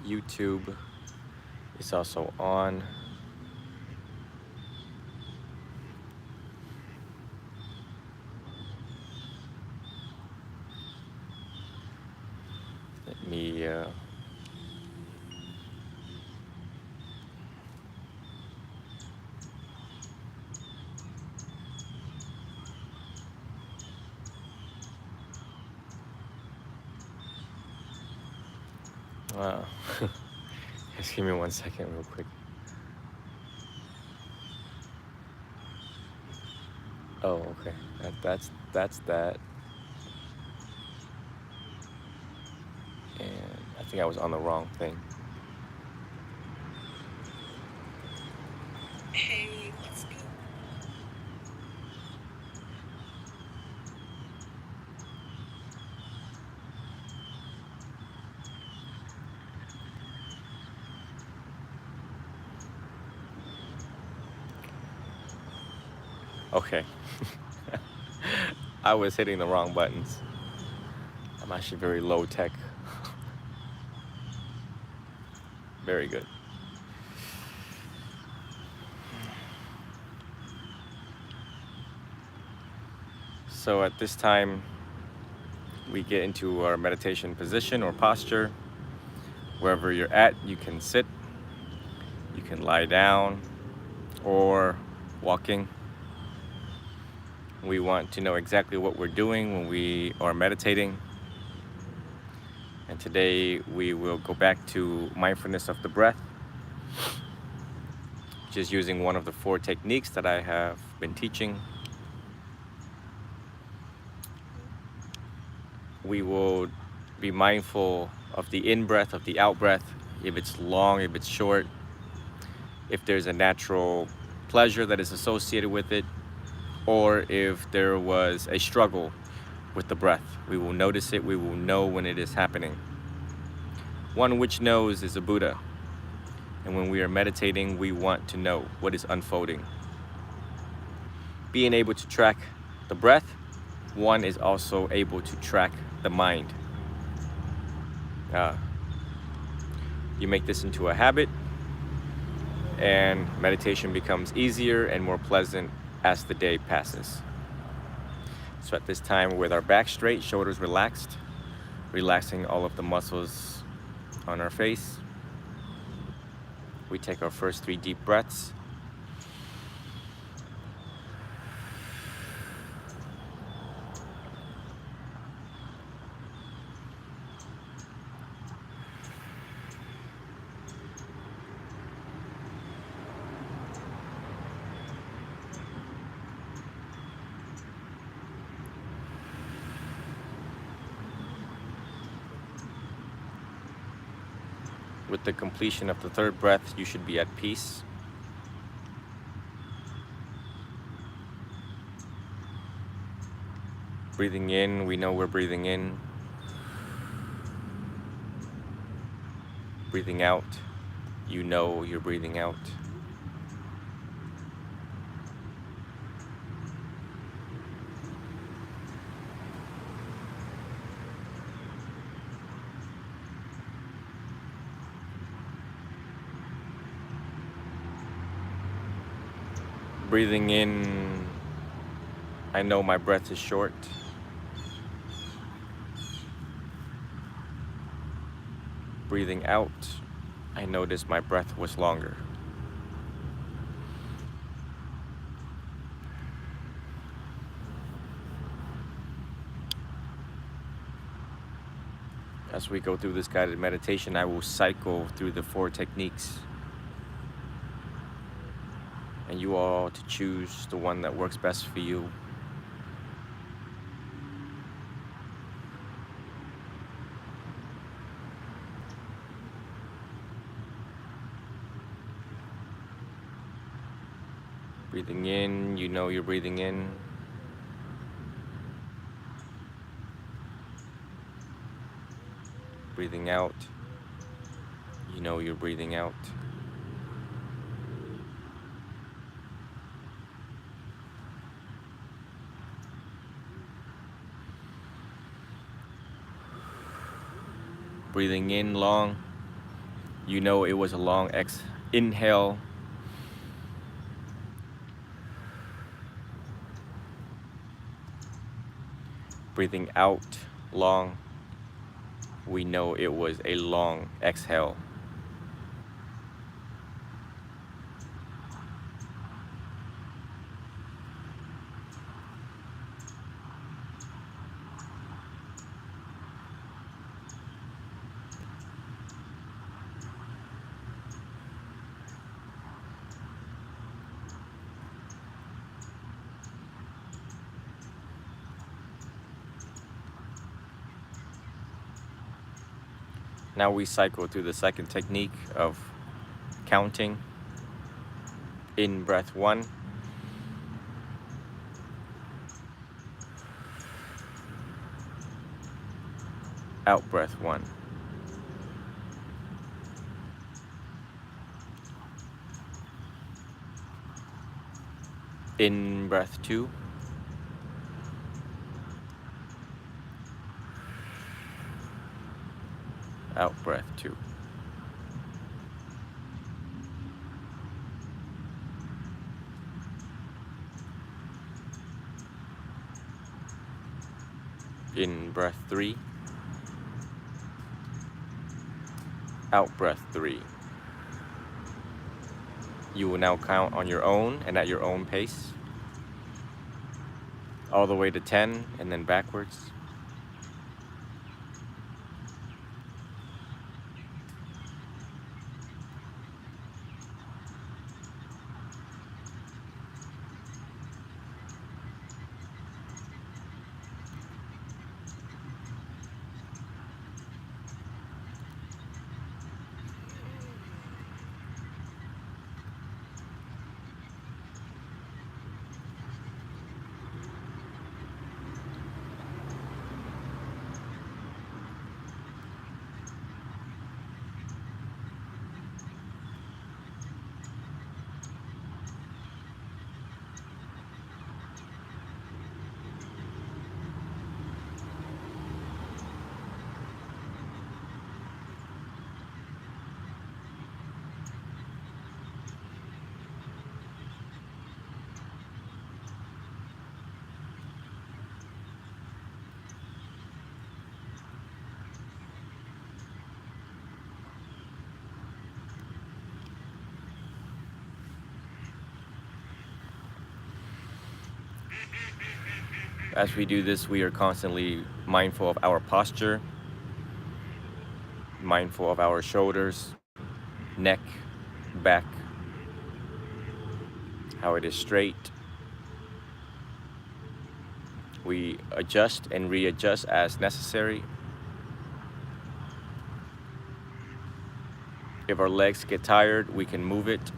YouTube is also on. Let me wow. Just give me 1 second real quick. Oh, okay. That's that. And I think I was on the wrong thing. Hey, what's good? Okay. I was hitting the wrong buttons. I'm actually very low tech. Very good. So at this time, we get into our meditation position or posture. Wherever you're at, you can sit, you can lie down, or walking. We want to know exactly what we're doing when we are meditating. And today we will go back to mindfulness of the breath, which is using one of the 4 techniques that I have been teaching. We will be mindful of the in-breath, of the out-breath, if it's long, if it's short, if there's a natural pleasure that is associated with it, or if there was a struggle with the breath. We will notice it, we will know when it is happening. One which knows is a Buddha. And when we are meditating, we want to know what is unfolding. Being able to track the breath, one is also able to track the mind. You make this into a habit, and meditation becomes easier and more pleasant as the day passes. So at this time, with our back straight, shoulders relaxed, relaxing all of the muscles on our face, we take our first 3 deep breaths. With the completion of the 3rd breath, you should be at peace. Breathing in, we know we're breathing in. Breathing out, you know you're breathing out. Breathing in, I know my breath is short. Breathing out, I notice my breath was longer. As we go through this guided meditation, I will cycle through the 4 techniques. And you all to choose the one that works best for you. Breathing in, you know you're breathing in. Breathing out, you know you're breathing out. Breathing in long, You know it was a long inhale. Breathing out long. We know it was a long exhale. Now we cycle through the second technique of counting. In breath 1. Out breath 1. In breath 2. Out breath 2. In breath 3. Out breath 3. You will now count on your own and at your own pace, all the way to 10 and then backwards. As we do this, we are constantly mindful of our posture, mindful of our shoulders, neck, back, how it is straight. We adjust and readjust as necessary. If our legs get tired, we can move it.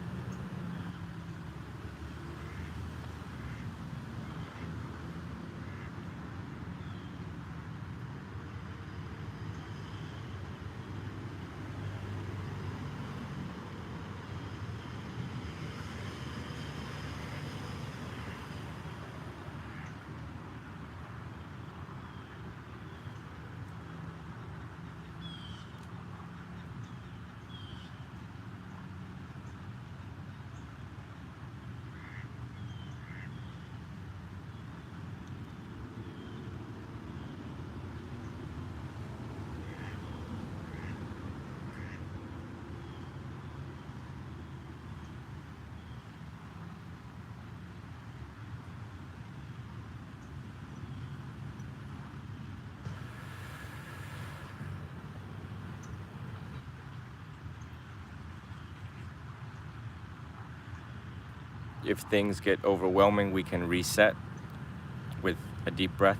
If things get overwhelming, we can reset with a deep breath.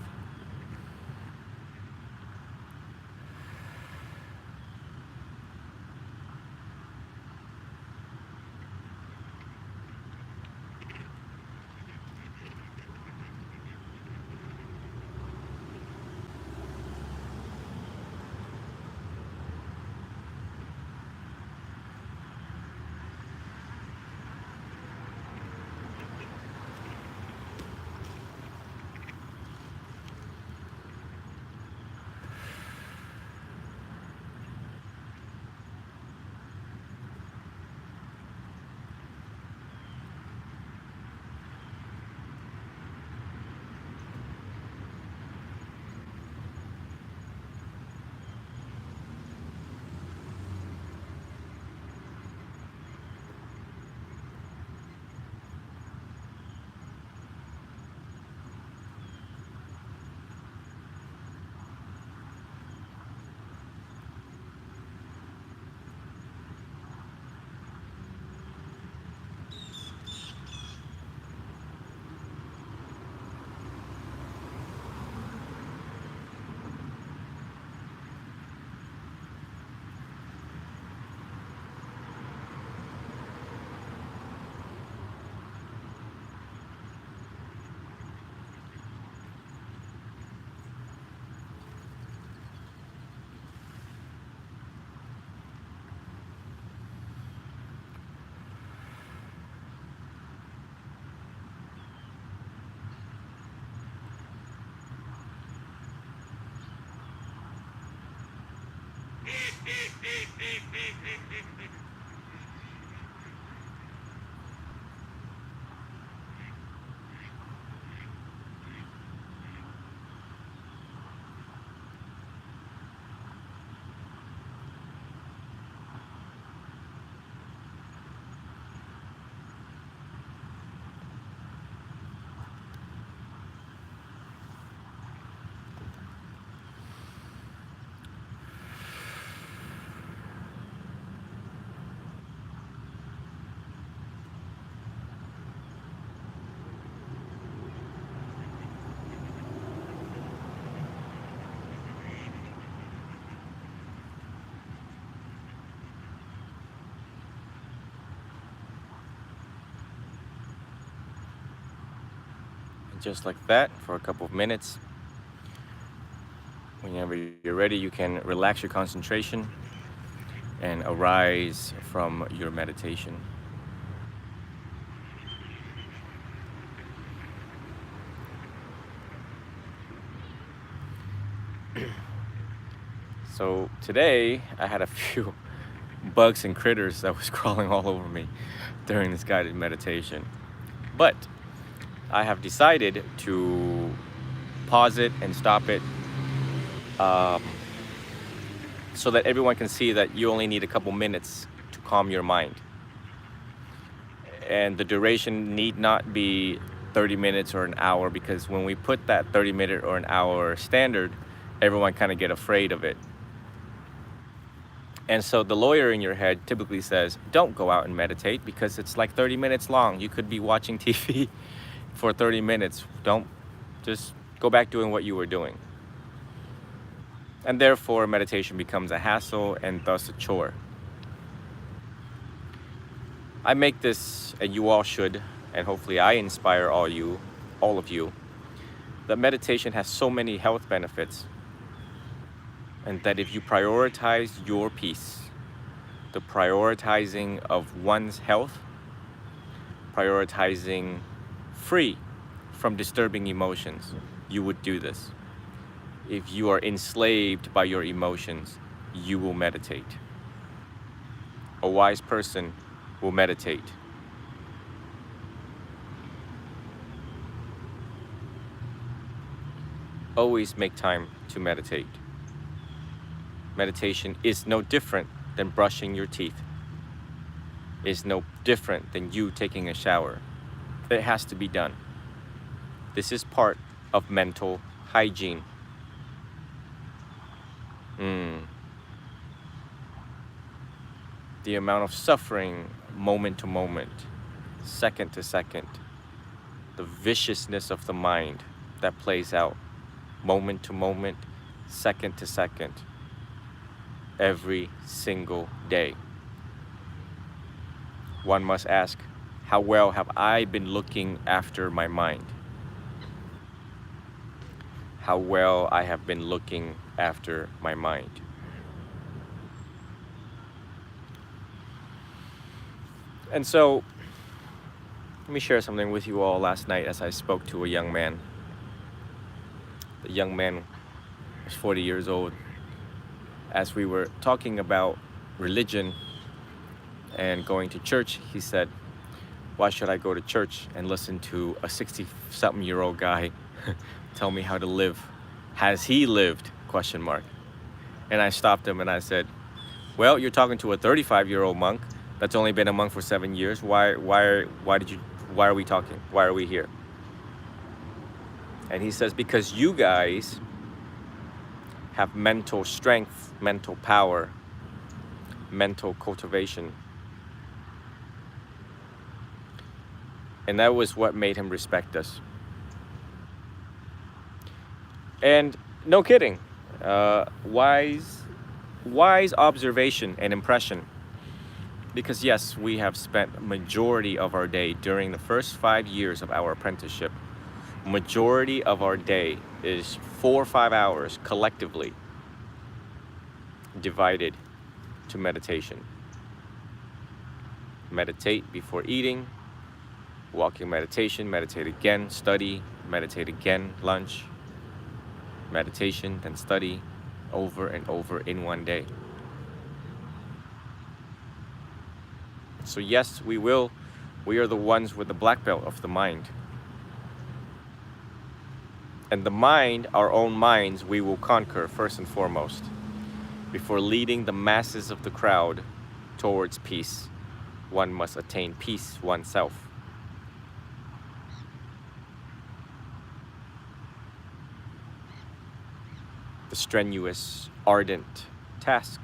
Just like that for a couple of minutes. Whenever you're ready, you can relax your concentration and arise from your meditation. So today I had a few bugs and critters that was crawling all over me during this guided meditation. But I have decided to pause it and stop it so that everyone can see that you only need a couple minutes to calm your mind. And the duration need not be 30 minutes or an hour, because when we put that 30-minute or an hour standard, everyone kind of get afraid of it. And so the lawyer in your head typically says, don't go out and meditate because it's like 30 minutes long. You could be watching TV for 30 minutes. Don't, just go back doing what you were doing. And therefore, meditation becomes a hassle and thus a chore. I make this, and you all should, and hopefully I inspire all of you, that meditation has so many health benefits, and that if you prioritize your peace, the prioritizing of one's health, prioritizing free from disturbing emotions, you would do this. If you are enslaved by your emotions, you will meditate. A wise person will meditate. Always make time to meditate. Meditation is no different than brushing your teeth. It's no different than you taking a shower. It has to be done. This is part of mental hygiene. The amount of suffering moment to moment, second to second, the viciousness of the mind that plays out moment to moment, second to second, every single day. One must ask, how well have I been looking after my mind? How well I have been looking after my mind. And so, let me share something with you all last night as I spoke to a young man. The young man was 40 years old. As we were talking about religion and going to church, he said, why should I go to church and listen to a 60-something-year-old guy tell me how to live? Has he lived? ? And I stopped him and I said, well, you're talking to a 35-year-old monk that's only been a monk for 7 years. Why are we talking? Why are we here? And he says, because you guys have mental strength, mental power, mental cultivation. And that was what made him respect us. And no kidding, wise observation and impression. Because yes, we have spent majority of our day during the first 5 years of our apprenticeship. Majority of our day is 4 or 5 hours collectively divided to meditation. Meditate before eating, walking meditation, meditate again, study, meditate again, lunch, meditation, then study, over and over in one day. So yes, we will. We are the ones with the black belt of the mind. And the mind, our own minds, we will conquer first and foremost, before leading the masses of the crowd towards peace. One must attain peace oneself. The strenuous, ardent task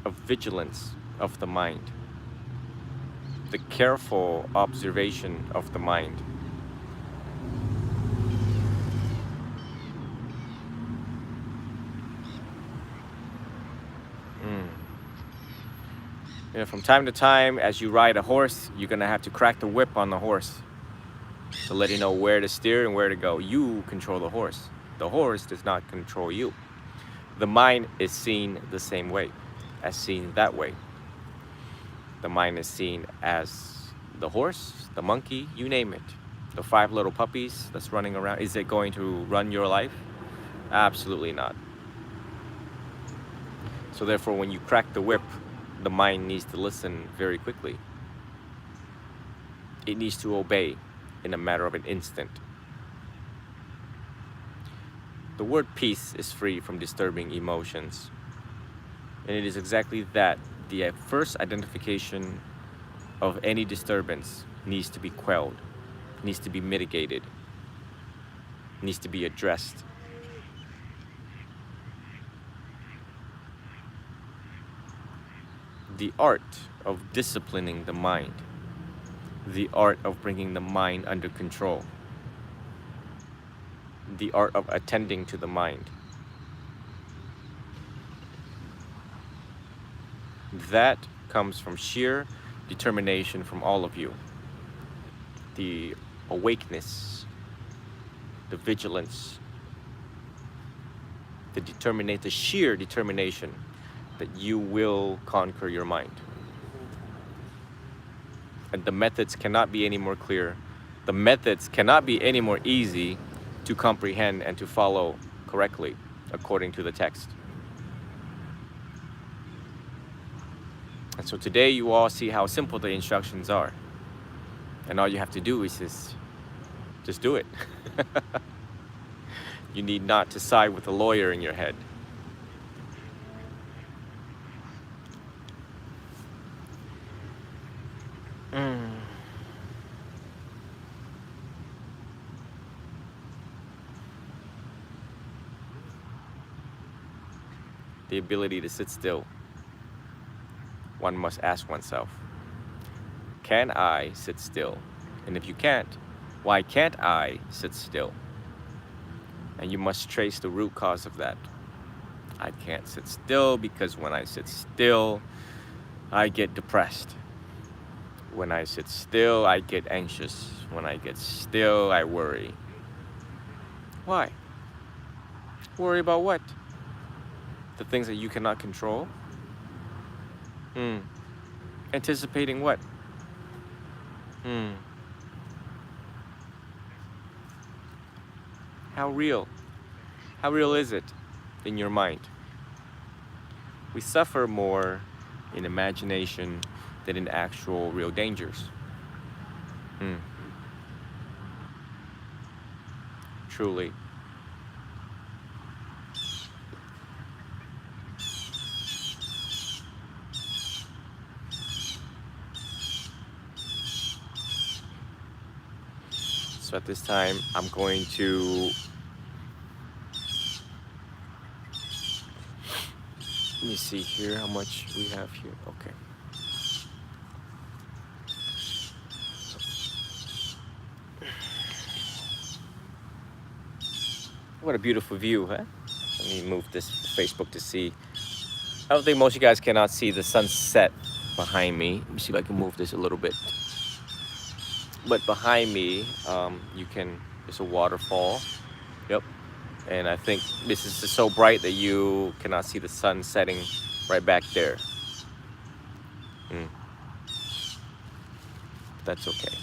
of vigilance of the mind, the careful observation of the mind. You know, from time to time, as you ride a horse, you're gonna have to crack the whip on the horse to let it know where to steer and where to go. You control the horse. The horse does not control you. The mind is seen the same way, as seen that way. The mind is seen as the horse, the monkey, you name it. The 5 little puppies that's running around. Is it going to run your life? Absolutely not. So therefore, when you crack the whip, the mind needs to listen very quickly. It needs to obey in a matter of an instant. The word peace is free from disturbing emotions. And it is exactly that. The first identification of any disturbance needs to be quelled, needs to be mitigated, needs to be addressed. The art of disciplining the mind, the art of bringing the mind under control, the art of attending to the mind. That comes from sheer determination from all of you. The awakeness, the vigilance, the sheer determination that you will conquer your mind. And the methods cannot be any more clear. The methods cannot be any more easy to comprehend and to follow correctly according to the text. And so today you all see how simple the instructions are. And all you have to do is just do it. You need not to side with a lawyer in your head. The ability to sit still. One must ask oneself, can I sit still? And if you can't, why can't I sit still? And you must trace the root cause of that. I can't sit still because when I sit still, I get depressed. When I sit still, I get anxious. When I get still, I worry. Why? Worry about what? The things that you cannot control? Anticipating what? How real? How real is it in your mind? We suffer more in imagination than in actual real dangers. Truly. So at this time, I'm going to let me see here how much we have here. Okay. What a beautiful view, huh? Let me move this for Facebook to see. I don't think most of you guys cannot see the sunset behind me. Let me see if I can move this a little bit. But behind me, there's a waterfall. Yep. And I think this is just so bright that you cannot see the sun setting right back there. That's okay.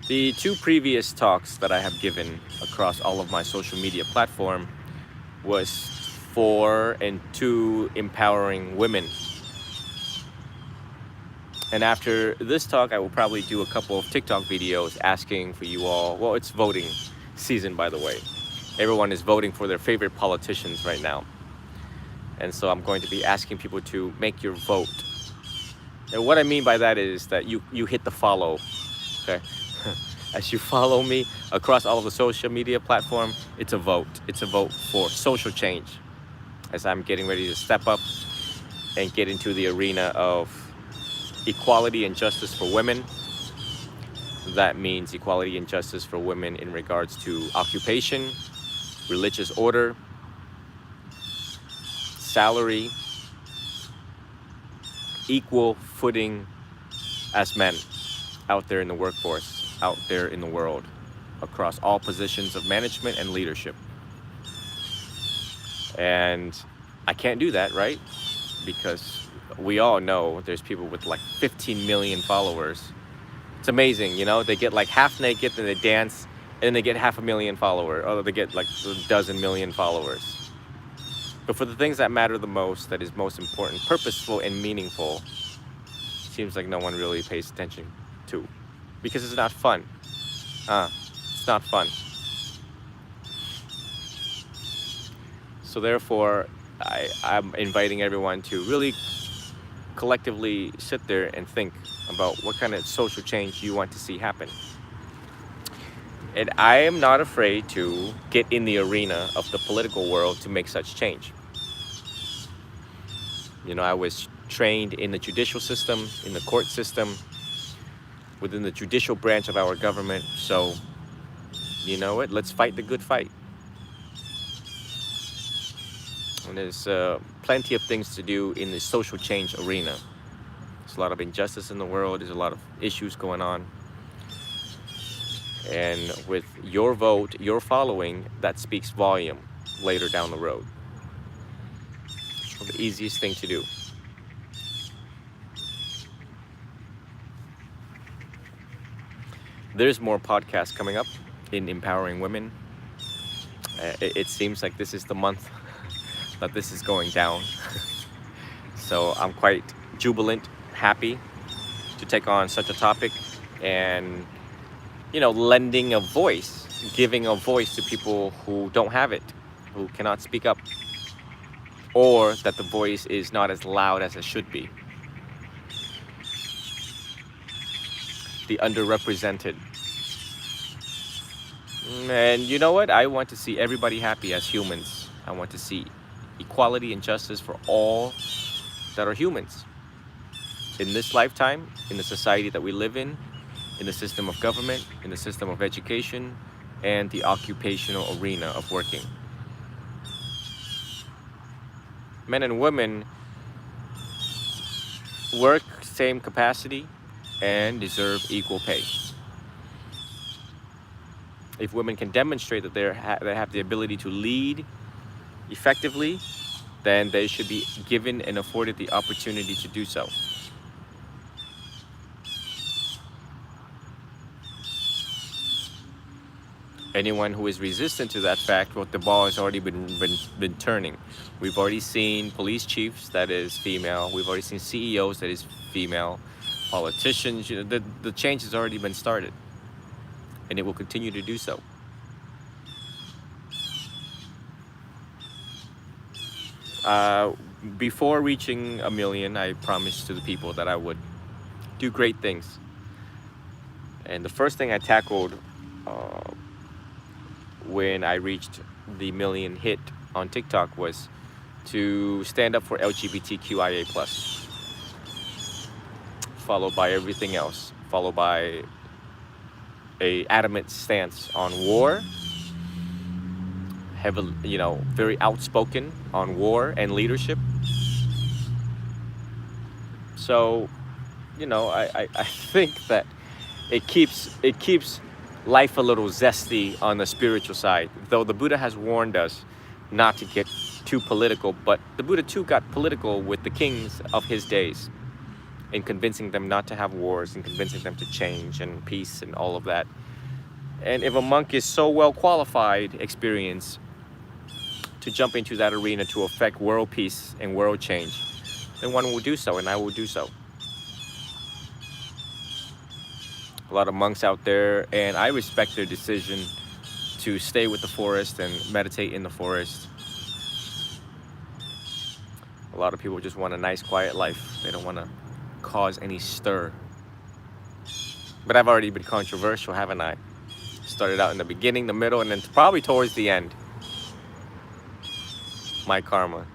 The 2 previous talks that I have given across all of my social media platform was for and to empowering women. And after this talk, I will probably do a couple of TikTok videos asking for you all. Well, it's voting season, by the way. Everyone is voting for their favorite politicians right now. And so I'm going to be asking people to make your vote. And what I mean by that is that you hit the follow, okay? As you follow me across all of the social media platform, it's a vote. It's a vote for social change. As I'm getting ready to step up and get into the arena of equality and justice for women. That means equality and justice for women in regards to occupation, religious order, salary, equal footing as men out there in the workforce, out there in the world, across all positions of management and leadership. And I can't do that, right? Because we all know there's people with like 15 million followers. It's amazing, you know, they get like half naked, then they dance, and then they get 500,000 followers, or they get like a dozen million followers. But for the things that matter the most, that is most important, purposeful and meaningful, seems like no one really pays attention to, because it's not fun. It's not fun. So therefore, I'm inviting everyone to really collectively sit there and think about what kind of social change you want to see happen. And I am not afraid to get in the arena of the political world to make such change. You know, I was trained in the judicial system, in the court system, within the judicial branch of our government. So, you know what? Let's fight the good fight. And there's plenty of things to do in the social change arena. There's a lot of injustice in the world. There's a lot of issues going on. And with your vote, your following, that speaks volume later down the road. It's the easiest thing to do. There's more podcasts coming up in empowering women. It seems like this is the month that this is going down. So I'm quite jubilant, happy to take on such a topic and, you know, lending a voice, giving a voice to people who don't have it, who cannot speak up, or that the voice is not as loud as it should be. The underrepresented. And you know what? I want to see everybody happy as humans. I want to see equality and justice for all that are humans. In this lifetime, in the society that we live in the system of government, in the system of education, and the occupational arena of working. Men and women work same capacity and deserve equal pay. If women can demonstrate that they have the ability to lead effectively, then they should be given and afforded the opportunity to do so. Anyone who is resistant to that fact, well, the ball has already been turning. We've already seen police chiefs that is female. We've already seen CEOs that is female. Politicians, you know, the change has already been started, and it will continue to do so. Before reaching 1 million, I promised to the people that I would do great things. And the first thing I tackled when I reached the 1 million hit on TikTok was to stand up for LGBTQIA+, followed by everything else, followed by a adamant stance on war, heavily, you know, very outspoken on war and leadership. So, you know, I think that it keeps life a little zesty on the spiritual side. Though the Buddha has warned us not to get too political, but the Buddha too got political with the kings of his days in convincing them not to have wars and convincing them to change and peace and all of that. And if a monk is so well qualified, experienced to jump into that arena to affect world peace and world change, then one will do so, and I will do so. A lot of monks out there, and I respect their decision to stay with the forest and meditate in the forest. A lot of people just want a nice, quiet life. They don't want to cause any stir. But I've already been controversial, haven't I? Started out in the beginning, the middle, and then probably towards the end. My karma.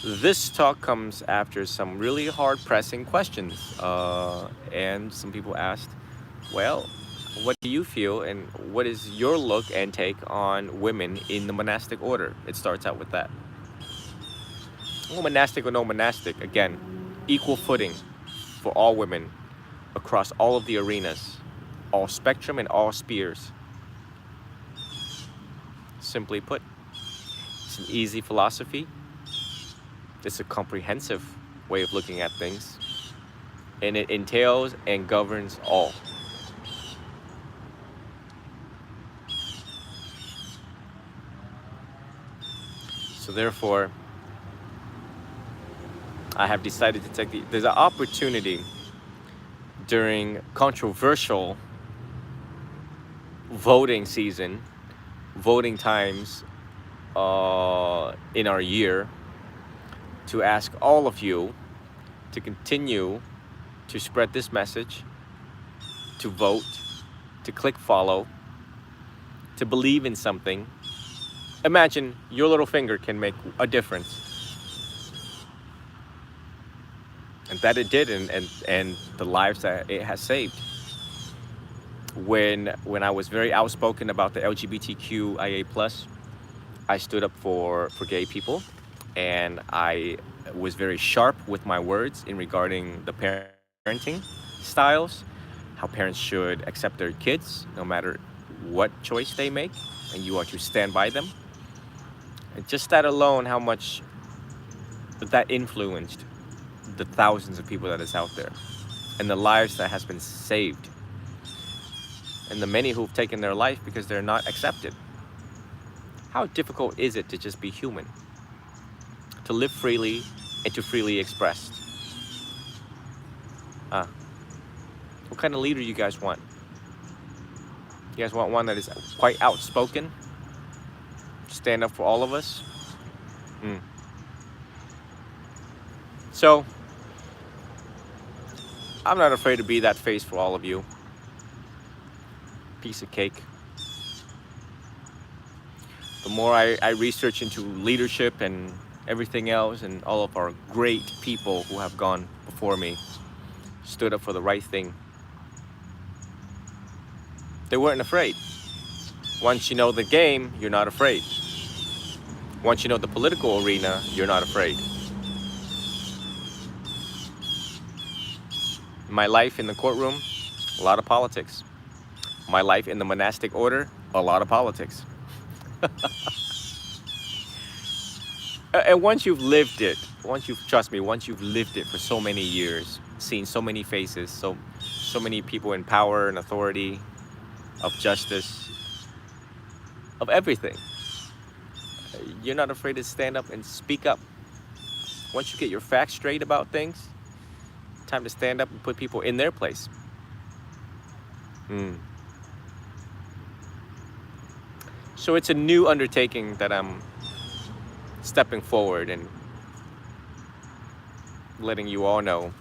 This talk comes after some really hard-pressing questions. And some people asked, well, what do you feel and what is your look and take on women in the monastic order? It starts out with that. Well, monastic or no monastic, again, equal footing for all women across all of the arenas, all spectrum and all spheres. Simply put, it's an easy philosophy. It's a comprehensive way of looking at things, and it entails and governs all. So therefore, I have decided to take there's an opportunity during controversial voting season, voting times in our year, to ask all of you to continue to spread this message, to vote, to click follow, to believe in something. Imagine your little finger can make a difference. And that it did, and the lives that it has saved. When I was very outspoken about the LGBTQIA+, I stood up for gay people, and I was very sharp with my words in regarding the parenting styles, how parents should accept their kids no matter what choice they make, and you are to stand by them. And just that alone, how much that influenced the thousands of people that is out there, and the lives that has been saved, and the many who've taken their life because they're not accepted. How difficult is it to just be human? To live freely and to freely express. What kind of leader you guys want? You guys want one that is quite outspoken? Stand up for all of us? So, I'm not afraid to be that face for all of you. Piece of cake. The more I research into leadership and everything else, and all of our great people who have gone before me, stood up for the right thing. They weren't afraid. Once you know the game, you're not afraid. Once you know the political arena, you're not afraid. My life in the courtroom, a lot of politics. My life in the monastic order, a lot of politics. And once you've lived it, trust me, once you've lived it for so many years, seen so many faces, so many people in power and authority, of justice, of everything, you're not afraid to stand up and speak up. Once you get your facts straight about things, time to stand up and put people in their place. So it's a new undertaking that I'm stepping forward and letting you all know.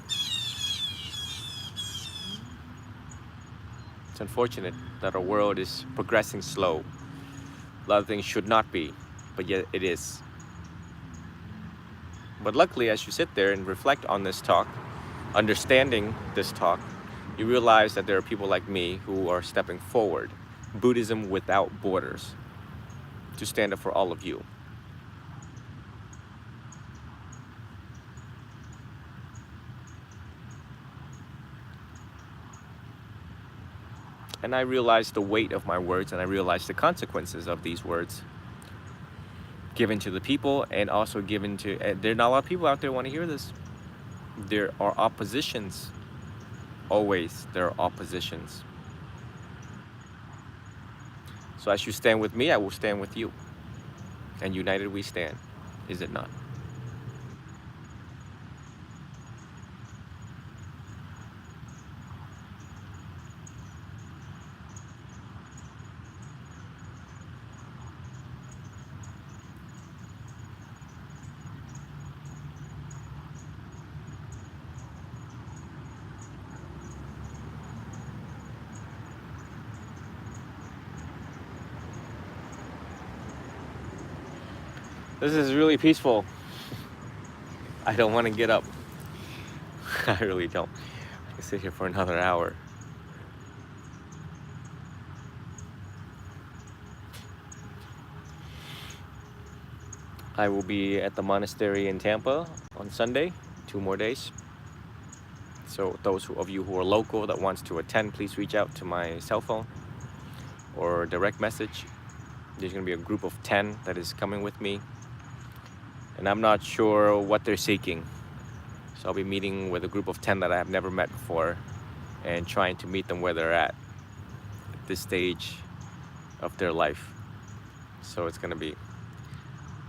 It's unfortunate that our world is progressing slow. A lot of things should not be, but yet it is. But luckily, as you sit there and reflect on this talk, understanding this talk, you realize that there are people like me who are stepping forward. Buddhism without borders, to stand up for all of you. And I realize the weight of my words, and I realize the consequences of these words given to the people, and also given to, there are not a lot of people out there who want to hear this. There are oppositions. Always there are oppositions. So as you stand with me, I will stand with you. And united we stand, is it not? This is really peaceful. I don't want to get up. I really don't. I can sit here for another hour. I will be at the monastery in Tampa on Sunday, 2 more days. So those of you who are local that wants to attend, please reach out to my cell phone or direct message. There's gonna be a group of 10 that is coming with me. And I'm not sure what they're seeking. So I'll be meeting with a group of 10 that I have never met before and trying to meet them where they're at this stage of their life. So it's gonna be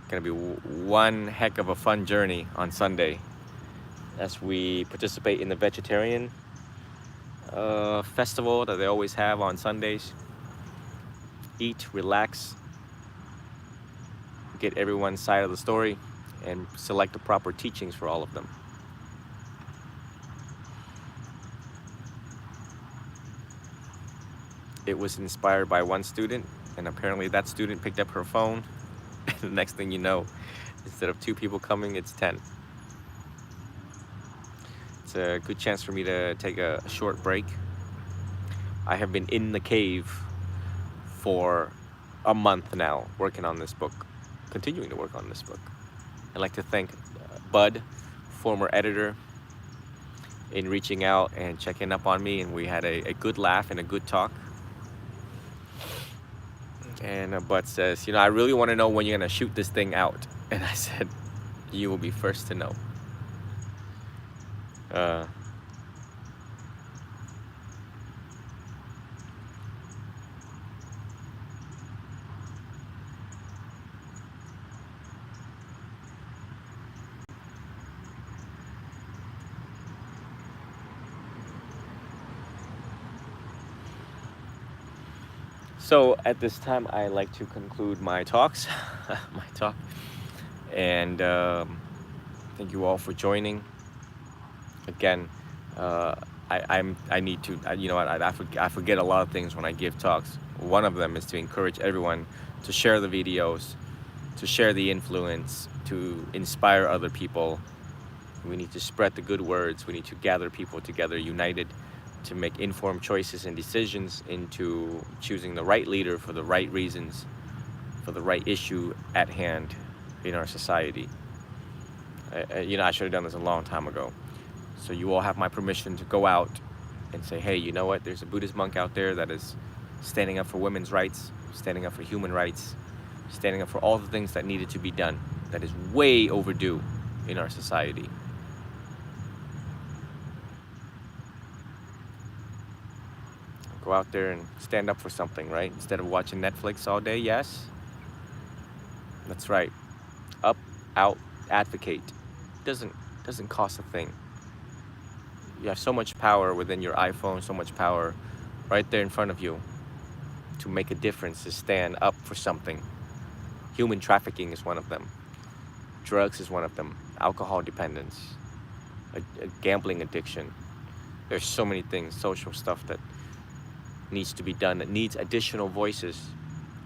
one heck of a fun journey on Sunday as we participate in the vegetarian festival that they always have on Sundays. Eat, relax, get everyone's side of the story, and select the proper teachings for all of them. It was inspired by one student, and apparently that student picked up her phone, and the next thing you know, instead of 2 people coming, it's 10. It's a good chance for me to take a short break. I have been in the cave for a month now, working on this book, continuing to work on this book. I'd like to thank Bud, former editor, in reaching out and checking up on me, and we had a good laugh and a good talk. And Bud says, you know, I really want to know when you're gonna shoot this thing out. And I said, you will be first to know. So at this time, I like to conclude my talks, my talk, and thank you all for joining. Again, I need to, you know, I forget a lot of things when I give talks. One of them is to encourage everyone to share the videos, to share the influence, to inspire other people. We need to spread the good words. We need to gather people together, united, to make informed choices and decisions into choosing the right leader for the right reasons, for the right issue at hand in our society. You know, I should have done this a long time ago. So you all have my permission to go out and say, hey, you know what? There's a Buddhist monk out there that is standing up for women's rights, standing up for human rights, standing up for all the things that needed to be done, that is way overdue in our society. Go out there and stand up for something, right? Instead of watching Netflix all day, yes? That's right. Up, out, advocate. Doesn't cost a thing. You have so much power within your iPhone, so much power right there in front of you to make a difference, to stand up for something. Human trafficking is one of them. Drugs is one of them. Alcohol dependence, a gambling addiction. There's so many things, social stuff that needs to be done, that needs additional voices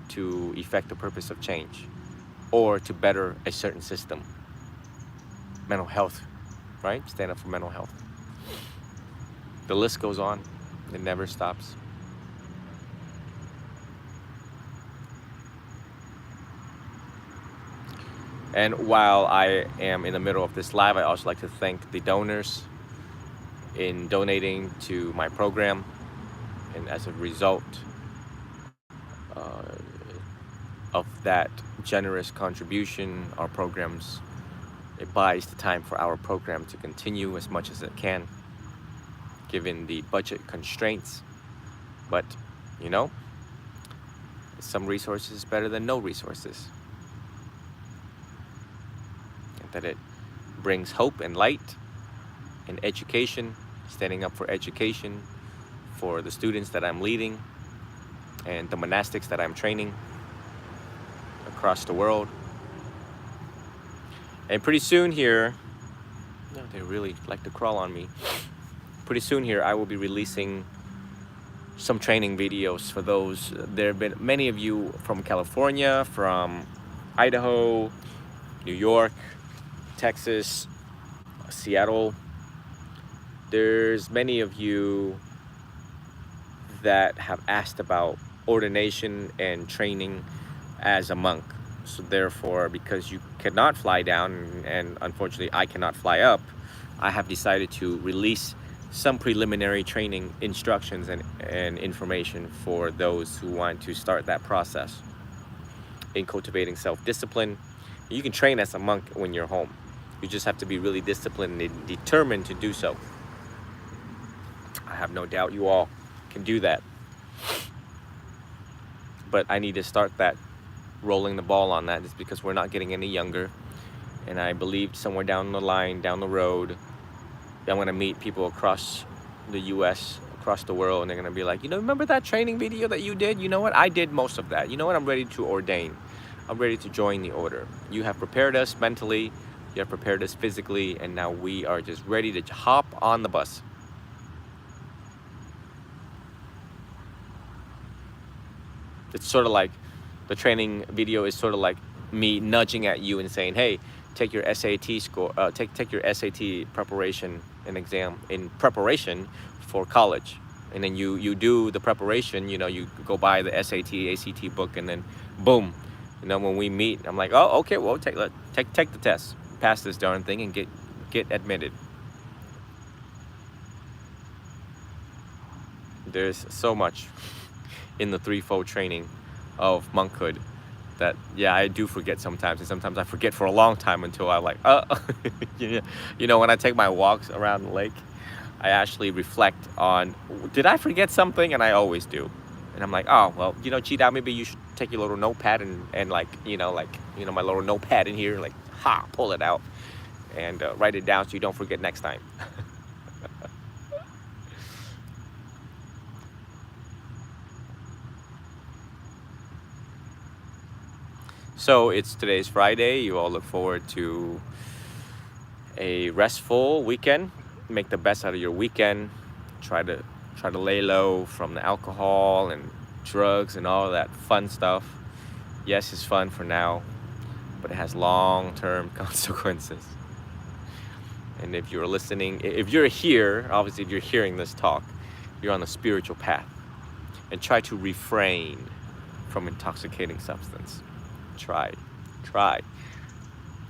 to effect the purpose of change or to better a certain system. Mental health, right? Stand up for mental health. The list goes on. It never stops. And while I am in the middle of this live, I also like to thank the donors in donating to my program. And as a result of that generous contribution, our programs, it buys the time for our program to continue as much as it can, given the budget constraints. But, you know, some resources is better than no resources. And that it brings hope and light and education, standing up for education for the students that I'm leading and the monastics that I'm training across the world. And pretty soon here, no, they really like to crawl on me. Pretty soon here, I will be releasing some training videos for those. There have been many of you from California, from Idaho, New York, Texas, Seattle. There's many of you that have asked about ordination and training as a monk. So therefore, because you cannot fly down, and unfortunately I cannot fly up, I have decided to release some preliminary training instructions and information for those who want to start that process in cultivating self-discipline. You can train as a monk when you're home. You just have to be really disciplined and determined to do so. I have no doubt you all can do that. But I need to start that, rolling the ball on that, just because we're not getting any younger. And I believe somewhere down the line, down the road, I'm going to meet people across the US, across the world, and they're going to be like, you know, remember that training video that you did? You know what? I did most of that. You know what? I'm ready to ordain. I'm ready to join the order. You have prepared us mentally, you have prepared us physically, and now we are just ready to hop on the bus. It's sort of like, the training video is sort of like me nudging at you and saying, hey, take your SAT score, take your SAT preparation and exam in preparation for college. And then you do the preparation, you know, you go buy the SAT, ACT book, and then boom, you know, when we meet, I'm like, oh, okay, well, take the test, pass this darn thing, and get admitted. There's so much in the threefold training of monkhood that, yeah, I do forget sometimes, and sometimes I forget for a long time until I like, you know, when I take my walks around the lake, I actually reflect on, did I forget something? And I always do. And I'm like, oh, well, you know, Chi-Dao, maybe you should take your little notepad and like, you know, my little notepad in here, like, pull it out and write it down so you don't forget next time. So today's Friday. You all look forward to a restful weekend. Make the best out of your weekend. Try to lay low from the alcohol and drugs and all that fun stuff. Yes, it's fun for now, but it has long-term consequences. And if you're listening, if you're here, obviously if you're hearing this talk, you're on the spiritual path. And try to refrain from intoxicating substance. Try.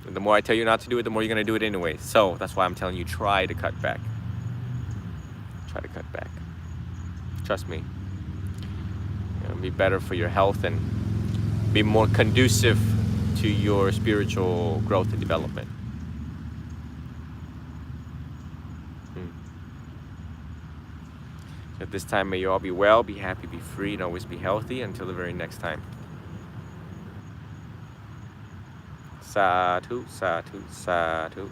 And the more I tell you not to do it, the more you're going to do it anyway. So that's why I'm telling you, try to cut back. Try to cut back. Trust me. It'll be better for your health and be more conducive to your spiritual growth and development. At this time, may you all be well, be happy, be free, and always be healthy. Until the very next time. Sadhu, sadhu, sadhu.